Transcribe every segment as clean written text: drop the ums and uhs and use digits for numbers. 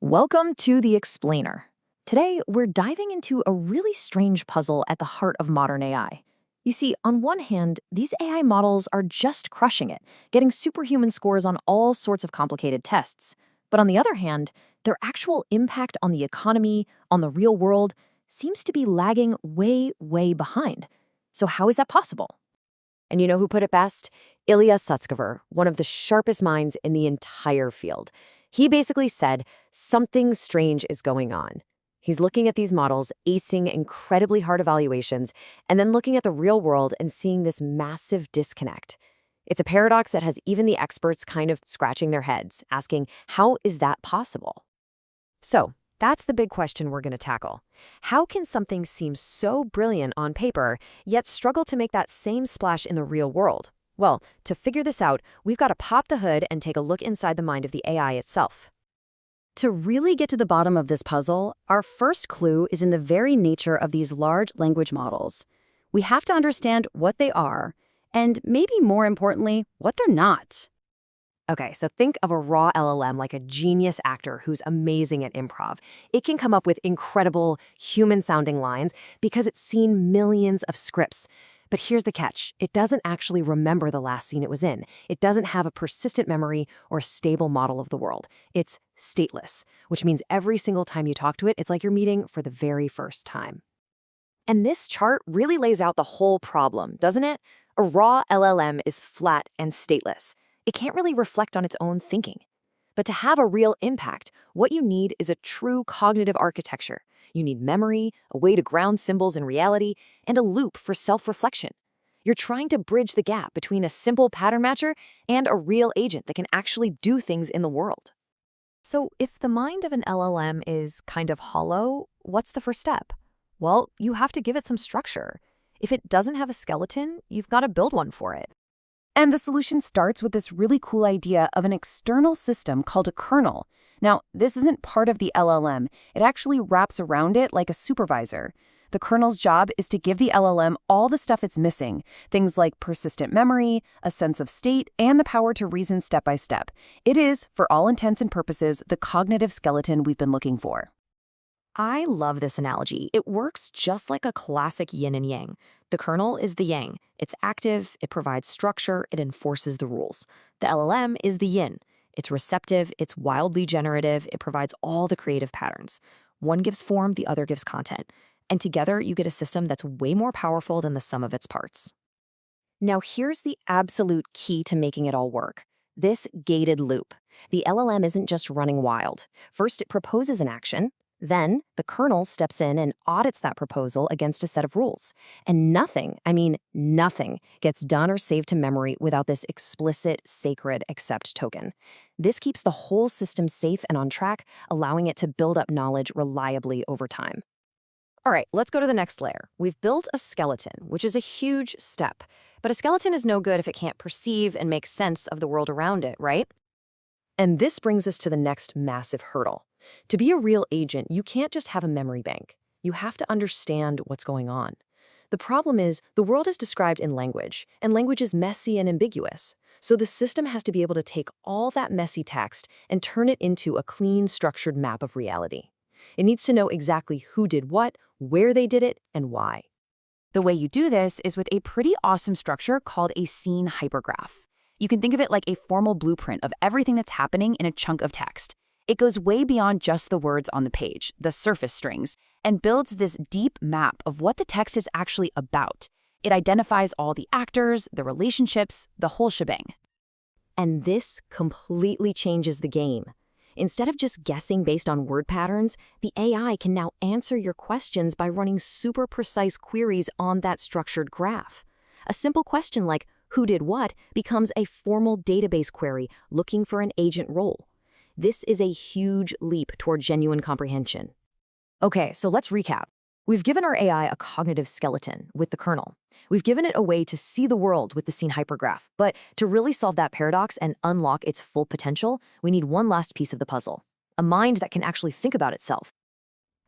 Welcome to The Explainer. Today, we're diving into a really strange puzzle at the heart of modern AI. You see, on one hand, these AI models are just crushing it, getting superhuman scores on all sorts of complicated tests. But on the other hand, their actual impact on the economy, on the real world, seems to be lagging way, way behind. So how is that possible? And you know who put it best? Ilya Sutskever, one of the sharpest minds in the entire field. He basically said, something strange is going on. He's looking at these models, acing incredibly hard evaluations, and then looking at the real world and seeing this massive disconnect. It's a paradox that has even the experts kind of scratching their heads, asking, how is that possible? So, that's the big question we're going to tackle. How can something seem so brilliant on paper, yet struggle to make that same splash in the real world? Well, to figure this out, we've got to pop the hood and take a look inside the mind of the AI itself. To really get to the bottom of this puzzle, our first clue is in the very nature of these large language models. We have to understand what they are, and maybe more importantly, what they're not. Okay, so think of a raw LLM like a genius actor who's amazing at improv. It can come up with incredible, human-sounding lines because it's seen millions of scripts. But here's the catch. It doesn't actually remember the last scene it was in. It doesn't have a persistent memory or a stable model of the world. It's stateless, which means every single time you talk to it, it's like you're meeting for the very first time. And this chart really lays out the whole problem, doesn't it? A raw LLM is flat and stateless. It can't really reflect on its own thinking. But to have a real impact, what you need is a true cognitive architecture. You need memory, a way to ground symbols in reality, and a loop for self-reflection. You're trying to bridge the gap between a simple pattern matcher and a real agent that can actually do things in the world. So if the mind of an LLM is kind of hollow, what's the first step? Well, you have to give it some structure. If it doesn't have a skeleton, you've got to build one for it. And the solution starts with this really cool idea of an external system called a kernel. Now, this isn't part of the LLM. It actually wraps around it like a supervisor. The kernel's job is to give the LLM all the stuff it's missing, things like persistent memory, a sense of state, and the power to reason step by step. It is, for all intents and purposes, the cognitive skeleton we've been looking for. I love this analogy. It works just like a classic yin and yang. The kernel is the yang. It's active, it provides structure, it enforces the rules. The LLM is the yin. It's receptive, it's wildly generative, it provides all the creative patterns. One gives form, the other gives content. And together, you get a system that's way more powerful than the sum of its parts. Now, here's the absolute key to making it all work. This gated loop. The LLM isn't just running wild. First, it proposes an action. Then, the kernel steps in and audits that proposal against a set of rules. And nothing, I mean nothing, gets done or saved to memory without this explicit, sacred accept token. This keeps the whole system safe and on track, allowing it to build up knowledge reliably over time. All right, let's go to the next layer. We've built a skeleton, which is a huge step. But a skeleton is no good if it can't perceive and make sense of the world around it, right? And this brings us to the next massive hurdle. To be a real agent, you can't just have a memory bank. You have to understand what's going on. The problem is, the world is described in language, and language is messy and ambiguous. So the system has to be able to take all that messy text and turn it into a clean, structured map of reality. It needs to know exactly who did what, where they did it, and why. The way you do this is with a pretty awesome structure called a scene hypergraph. You can think of it like a formal blueprint of everything that's happening in a chunk of text. It goes way beyond just the words on the page, the surface strings, and builds this deep map of what the text is actually about. It identifies all the actors, the relationships, the whole shebang. And this completely changes the game. Instead of just guessing based on word patterns, the AI can now answer your questions by running super precise queries on that structured graph. A simple question like, who did what, becomes a formal database query looking for an agent role. This is a huge leap toward genuine comprehension. Okay, so let's recap. We've given our AI a cognitive skeleton with the kernel. We've given it a way to see the world with the scene hypergraph. But to really solve that paradox and unlock its full potential, we need one last piece of the puzzle, a mind that can actually think about itself.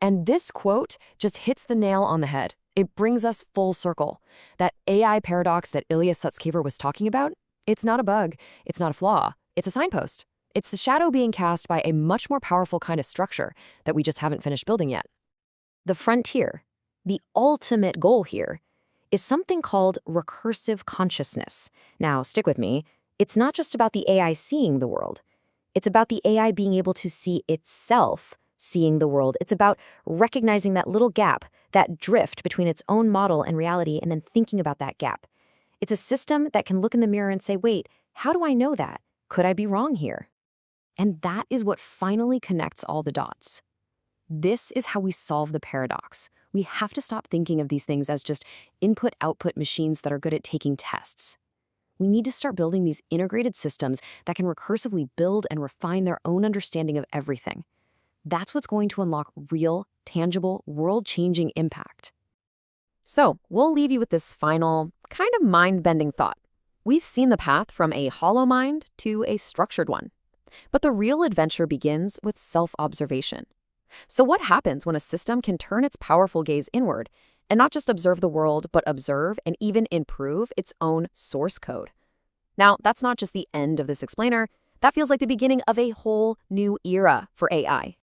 And this quote just hits the nail on the head. It brings us full circle. That AI paradox that Ilya Sutskever was talking about, it's not a bug, it's not a flaw, it's a signpost. It's the shadow being cast by a much more powerful kind of structure that we just haven't finished building yet. The frontier, the ultimate goal here, is something called recursive consciousness. Now, stick with me. It's not just about the AI seeing the world. It's about the AI being able to see itself seeing the world. It's about recognizing that little gap, that drift between its own model and reality, and then thinking about that gap. It's a system that can look in the mirror and say, wait, how do I know that? Could I be wrong here? And that is what finally connects all the dots. This is how we solve the paradox. We have to stop thinking of these things as just input-output machines that are good at taking tests. We need to start building these integrated systems that can recursively build and refine their own understanding of everything. That's what's going to unlock real, tangible, world-changing impact. So, we'll leave you with this final, kind of mind-bending thought. We've seen the path from a hollow mind to a structured one. But the real adventure begins with self-observation. So what happens when a system can turn its powerful gaze inward and not just observe the world, but observe and even improve its own source code? Now, that's not just the end of this explainer. That feels like the beginning of a whole new era for AI.